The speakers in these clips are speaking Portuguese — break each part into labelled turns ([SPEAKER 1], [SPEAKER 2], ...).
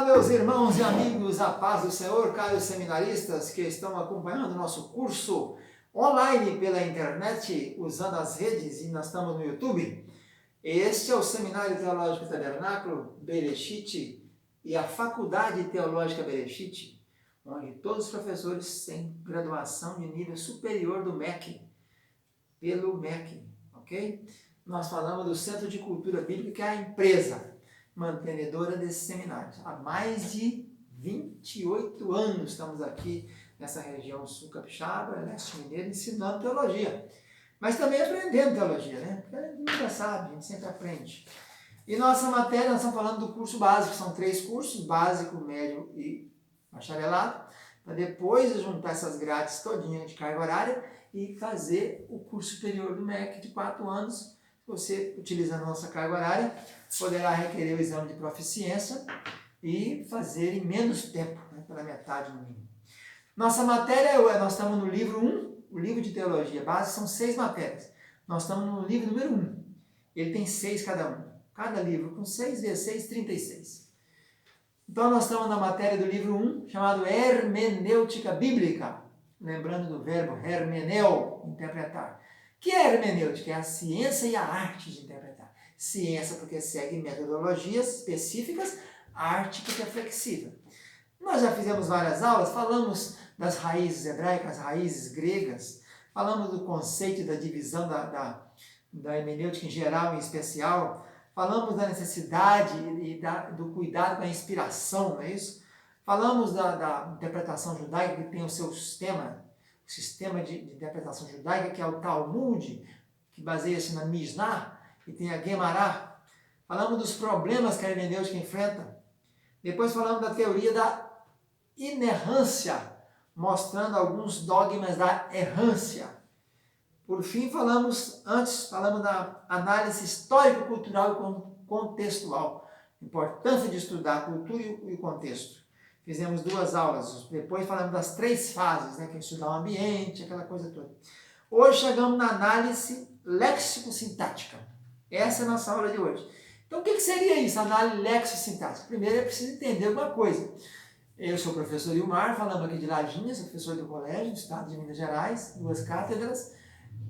[SPEAKER 1] meus irmãos e amigos, a paz do Senhor, caros seminaristas que estão acompanhando o nosso curso online pela internet, usando as redes, e nós estamos no YouTube. Este é o Seminário Teológico Tabernáculo Bereshit e a Faculdade Teológica Bereshit, onde todos os professores têm graduação de nível superior do MEC, pelo MEC, ok? Nós falamos do Centro de Cultura Bíblica, que é a empresa mantenedora desses seminários. Há mais de 28 anos estamos aqui nessa região sul capixaba, leste mineiro, ensinando teologia. Mas também aprendendo teologia, né? Porque a gente nunca sabe, a gente sempre aprende. E nossa matéria, nós estamos falando do curso básico, são 3 cursos, básico, médio e bacharelado, para depois juntar essas grades todinhas de carga horária e fazer o curso superior do MEC de 4 anos. Você, utilizando a nossa carga horária, poderá requerer o exame de proficiência e fazer em menos tempo, né, pela metade no mínimo. Nossa matéria, nós estamos no livro 1, o livro de teologia base, são 6 matérias. Nós estamos no livro número 1. Ele tem 6 cada um. Cada livro com 6 vezes 6, 36. Então nós estamos na matéria do livro 1, chamado Hermenêutica Bíblica. Lembrando do verbo hermeneu, interpretar. Que é hermenêutica? É a ciência e a arte de interpretar. Ciência porque segue metodologias específicas, arte porque é flexível. Nós já fizemos várias aulas, falamos das raízes hebraicas, raízes gregas, falamos do conceito da divisão da hermenêutica em geral e em especial, falamos da necessidade e do cuidado com a inspiração, não é isso? Falamos da interpretação judaica, que tem o seu sistema de interpretação judaica, que é o Talmud, que baseia-se na Mishnah, e tem a Gemara. Falamos dos problemas que a hermenêutica enfrenta. Depois falamos da teoria da inerrância, mostrando alguns dogmas da errância. Por fim, falamos da análise histórico-cultural e contextual. A importância de estudar a cultura e o contexto. Fizemos 2 aulas, depois falamos das 3 fases, né, que é estudar o ambiente, aquela coisa toda. Hoje chegamos na análise léxico-sintática. Essa é a nossa aula de hoje. Então o que seria isso, análise léxico-sintática? Primeiro é preciso entender uma coisa. Eu sou o professor Ilmar, falando aqui de Lajinha, sou professor do colégio do estado de Minas Gerais, 2 cátedras,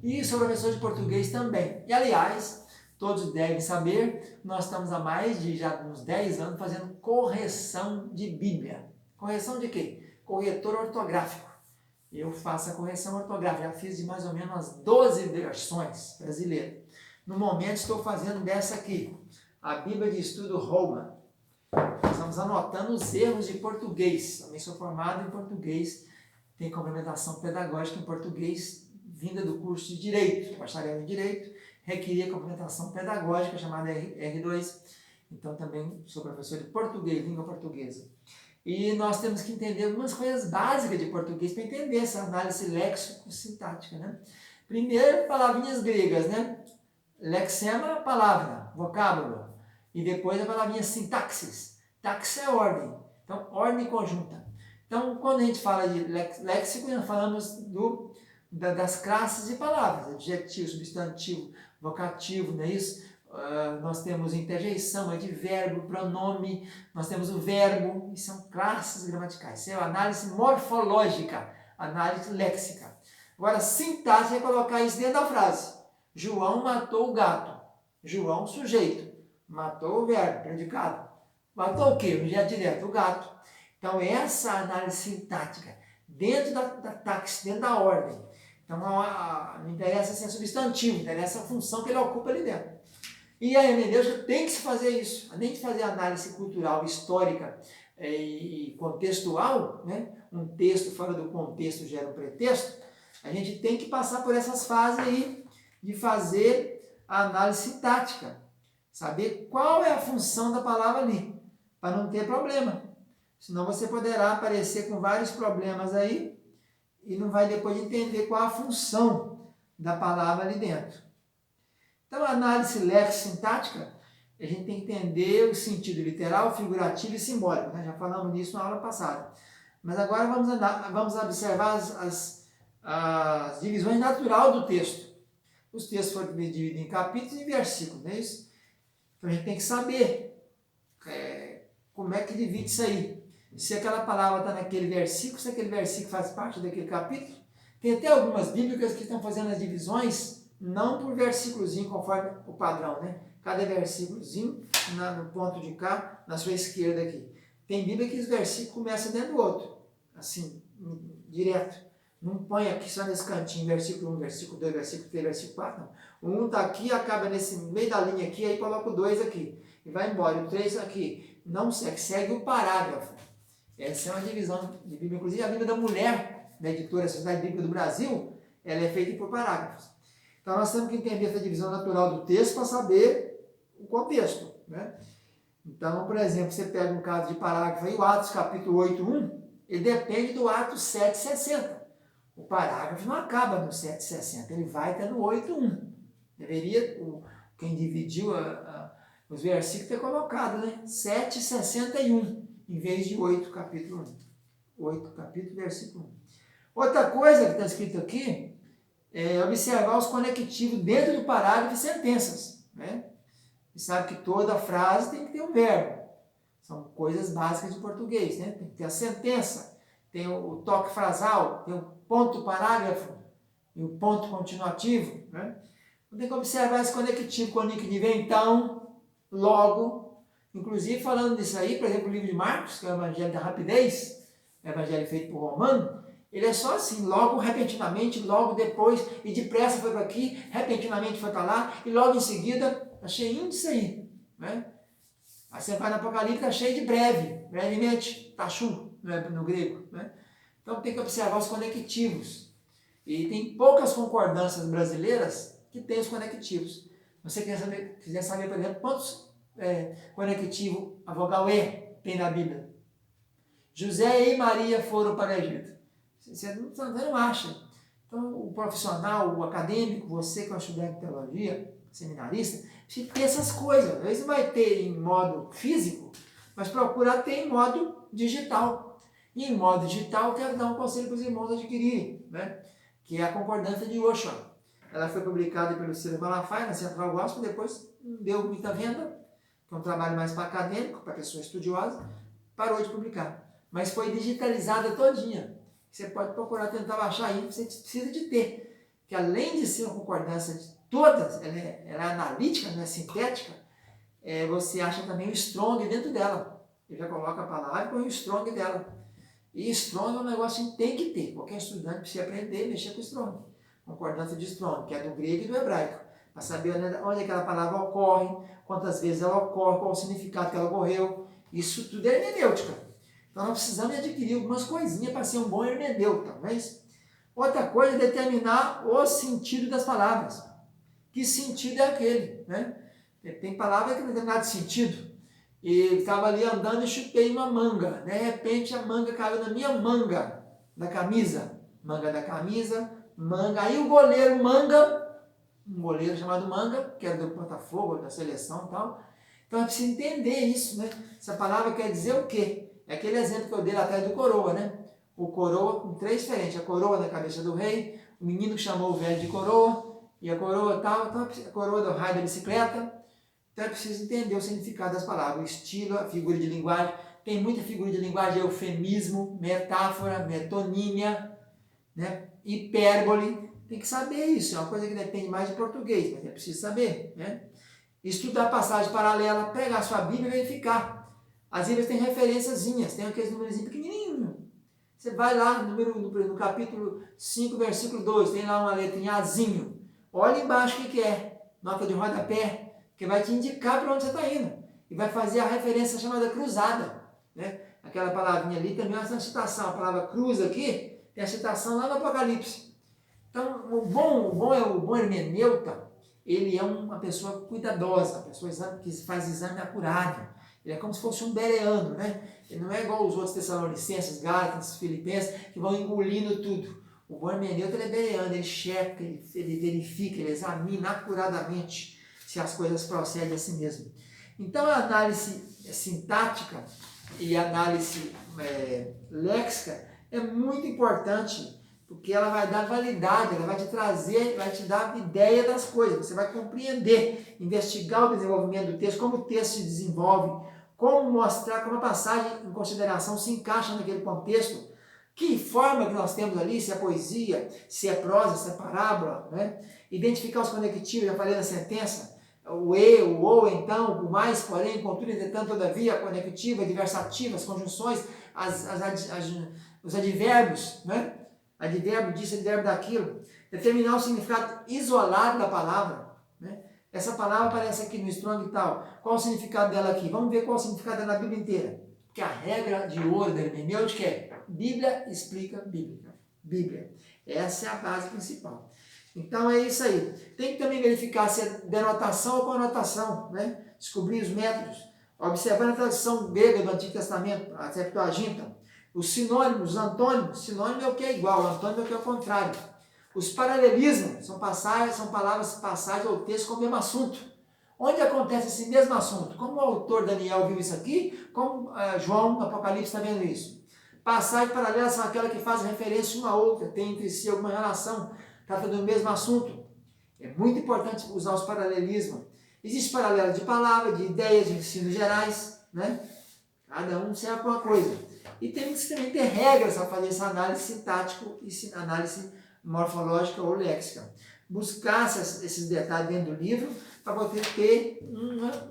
[SPEAKER 1] e sou professor de português também. E aliás, todos devem saber, nós estamos há mais de já uns 10 anos fazendo correção de Bíblia. Correção de quê? Corretor ortográfico. Eu faço a correção ortográfica, já fiz de mais ou menos umas 12 versões brasileiras. No momento estou fazendo dessa aqui, a Bíblia de Estudo Roma. Estamos anotando os erros de português. Também sou formado em português, tem complementação pedagógica em português, vinda do curso de Direito, bacharel em Direito, requeria complementação pedagógica, chamada R2. Então também sou professor de português, língua portuguesa. E nós temos que entender algumas coisas básicas de português para entender essa análise léxico-sintática, né? Primeiro, palavrinhas gregas, né? Lexema, palavra, vocábulo. E depois a palavrinha sintaxis. Taxis é ordem. Então, ordem conjunta. Então, quando a gente fala de léxico, nós falamos das classes de palavras. Adjetivo, substantivo, vocativo, não é isso? Nós temos interjeição, advérbio, pronome, nós temos o verbo, e são classes gramaticais. Isso é a análise morfológica, análise léxica. Agora, sintaxe é colocar isso dentro da frase. João matou o gato. João, sujeito. Matou o verbo, predicado. Matou o quê? Objeto direto, o gato. Então, essa análise sintática, dentro da taxa, dentro da ordem. Então, não interessa se é substantivo, interessa a função que ele ocupa ali dentro. E a hermenêutica tem que se fazer isso. Além de fazer análise cultural, histórica e contextual, né? Um texto fora do contexto gera um pretexto, a gente tem que passar por essas fases aí de fazer a análise sintática. Saber qual é a função da palavra ali, para não ter problema. Senão você poderá aparecer com vários problemas aí e não vai depois entender qual a função da palavra ali dentro. Então, a análise léxico-sintática, a gente tem que entender o sentido literal, figurativo e simbólico, né? Já falamos nisso na aula passada. Mas agora vamos observar as divisões naturais do texto. Os textos foram divididos em capítulos e versículos, não é isso? Então, a gente tem que saber como é que divide isso aí. Se aquela palavra está naquele versículo, se aquele versículo faz parte daquele capítulo. Tem até algumas bíblicas que estão fazendo as divisões, não por versículozinho, conforme o padrão, né? Cada versículozinho no ponto de cá, na sua esquerda aqui. Tem bíblia que os versículos começam dentro do outro, assim, direto. Não põe aqui só nesse cantinho, versículo 1, versículo 2, versículo 3, versículo 4, não. O 1 está aqui, acaba nesse meio da linha aqui, aí coloca o 2 aqui. E vai embora. O 3 aqui. Não segue, segue o parágrafo. Essa é uma divisão de Bíblia. Inclusive, a Bíblia da Mulher, da editora Sociedade Bíblica do Brasil, ela é feita por parágrafos. Então, nós temos que entender essa divisão natural do texto para saber o contexto, né? Então, por exemplo, você pega um caso de parágrafo aí, o Atos capítulo 8:1, ele depende do Atos 7:60. O parágrafo não acaba no 7:60, ele vai até no 8:1. Deveria, quem dividiu os versículos ter colocado, né? 7:61, em vez de 8, capítulo 1. 8, capítulo, versículo 1. Outra coisa que está escrito aqui é observar os conectivos dentro do parágrafo e sentenças, né? Você sabe que toda frase tem que ter um verbo. São coisas básicas de português, né? Tem que ter a sentença, tem o toque frasal, tem o ponto parágrafo e o ponto continuativo, né? Então, tem que observar esse conectivo com o conectivo então, logo. Inclusive, falando disso aí, por exemplo, o livro de Marcos, que é o Evangelho da Rapidez, o Evangelho feito por Romano, ele é só assim, logo, repentinamente, logo depois, e depressa foi para aqui, repentinamente foi para lá, e logo em seguida, está cheinho disso aí, né? Aí você vai no Apocalipse, está cheio de breve, brevemente, tachu, no grego, né? Então tem que observar os conectivos. E tem poucas concordâncias brasileiras que têm os conectivos. Você quiser saber, por exemplo, quantos conectivos a vogal E tem na Bíblia? José e Maria foram para o Egito. Você não acha. Então, o profissional, o acadêmico, você que é um estudante de teologia, seminarista, precisa ter essas coisas. Às vezes vai ter em modo físico, mas procurar ter em modo digital. E em modo digital, quero dar um conselho para os irmãos adquirirem, né? Que é a concordância de Osho. Ela foi publicada pelo Ciro Malafaia, na Central Gospel, depois não deu muita venda, que é um trabalho mais para acadêmico, para pessoa estudiosa, parou de publicar. Mas foi digitalizada todinha. Você pode procurar tentar baixar aí, você precisa de ter. Que além de ser uma concordância de todas, ela é analítica, não é sintética, você acha também o strong dentro dela. Ele já coloca a palavra e põe o strong dela. E strong é um negócio que tem que ter. Qualquer estudante precisa aprender a mexer com strong. Concordância de strong, que é do grego e do hebraico. Para saber onde aquela palavra ocorre, quantas vezes ela ocorre, qual o significado que ela ocorreu. Isso tudo é hermenêutica. Então nós precisamos adquirir algumas coisinhas para ser um bom hermeneuta, não é isso? Outra coisa é determinar o sentido das palavras. Que sentido é aquele, né? Tem palavra que não tem nada de sentido. E estava ali andando e chutei uma manga. De repente a manga caiu na minha manga da camisa. Manga da camisa, manga. Aí o goleiro Manga, um goleiro chamado Manga, que era do Botafogo, da seleção e tal. Então é preciso entender isso, né? Essa palavra quer dizer o quê? É aquele exemplo que eu dei lá atrás do coroa, né? O coroa com três diferentes. A coroa na cabeça do rei, o menino que chamou o velho de coroa, e a coroa tal, então a coroa do raio da bicicleta. Então é preciso entender o significado das palavras, o estilo, a figura de linguagem. Tem muita figura de linguagem, eufemismo, metáfora, metonímia, né? Hipérbole. Tem que saber isso, é uma coisa que depende mais de português, mas é preciso saber, né? Estudar passagem paralela, pegar a sua Bíblia e verificar. As Bíblias têm referenciazinhas, tem aqueles números pequenininhos. Você vai lá no capítulo 5, versículo 2, tem lá uma letra em azinho. Olha embaixo o que é. Nota de rodapé, que vai te indicar para onde você está indo. E vai fazer a referência chamada cruzada, né? Aquela palavrinha ali também é uma citação. A palavra cruz aqui tem a citação lá no Apocalipse. Então, o bom hermeneuta, ele é uma pessoa cuidadosa, uma pessoa que faz exame acurado. Ele é como se fosse um bereano, né? Ele não é igual os outros Tessalonicenses, Gálatas, Filipenses, que vão engolindo tudo. O bom hermeneuta, ele é bereano, ele checa, ele verifica, ele examina acuradamente se as coisas procedem assim mesmo. Então, a análise sintática e a análise léxica é muito importante, porque ela vai dar validade, ela vai te trazer, vai te dar ideia das coisas. Você vai compreender, investigar o desenvolvimento do texto, como o texto se desenvolve, como mostrar como a passagem em consideração se encaixa naquele contexto, que forma que nós temos ali, se é poesia, se é prosa, se é parábola, né? Identificar os conectivos, já falei na sentença, o e, o ou, então, o mais, porém, contudo, entretanto, todavia, a conectiva, adversativa, as conjunções, os advérbios, né? Advérbio disso, advérbio daquilo. Determinar o significado isolado da palavra, né? Essa palavra aparece aqui no Strong e tal. Qual o significado dela aqui? Vamos ver qual o significado dela na Bíblia inteira. Porque a regra de ouro da hermenêutica é Bíblia explica Bíblia. Bíblia. Essa é a base principal. Então é isso aí. Tem que também verificar se é denotação ou conotação, né? Descobrir os métodos. Observando a tradução grega do Antigo Testamento, a Septuaginta. Os sinônimos, os antônimos. Sinônimo é o que é igual, antônimo é o que é o contrário. Os paralelismos são palavras, passagens ou textos com o mesmo assunto. Onde acontece esse mesmo assunto? Como o autor Daniel viu isso aqui, como João no Apocalipse está vendo isso. Passagens paralelas são aquelas que fazem referência uma a outra, tem entre si alguma relação, trata do mesmo assunto. É muito importante usar os paralelismos. Existe paralelo de palavra, de ideias, de ensinos gerais, né? Cada um serve para uma coisa. E temos que também ter regras para fazer essa análise sintática e análise morfológica ou léxica. Buscar esses detalhes dentro do livro para poder ter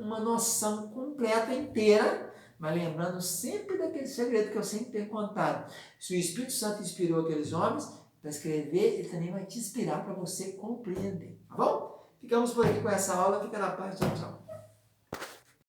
[SPEAKER 1] uma noção completa, inteira, mas lembrando sempre daquele segredo que eu sempre tenho contado. Se o Espírito Santo inspirou aqueles homens para escrever, ele também vai te inspirar para você compreender. Tá bom? Ficamos por aqui com essa aula. Fica na paz. Tchau, tchau.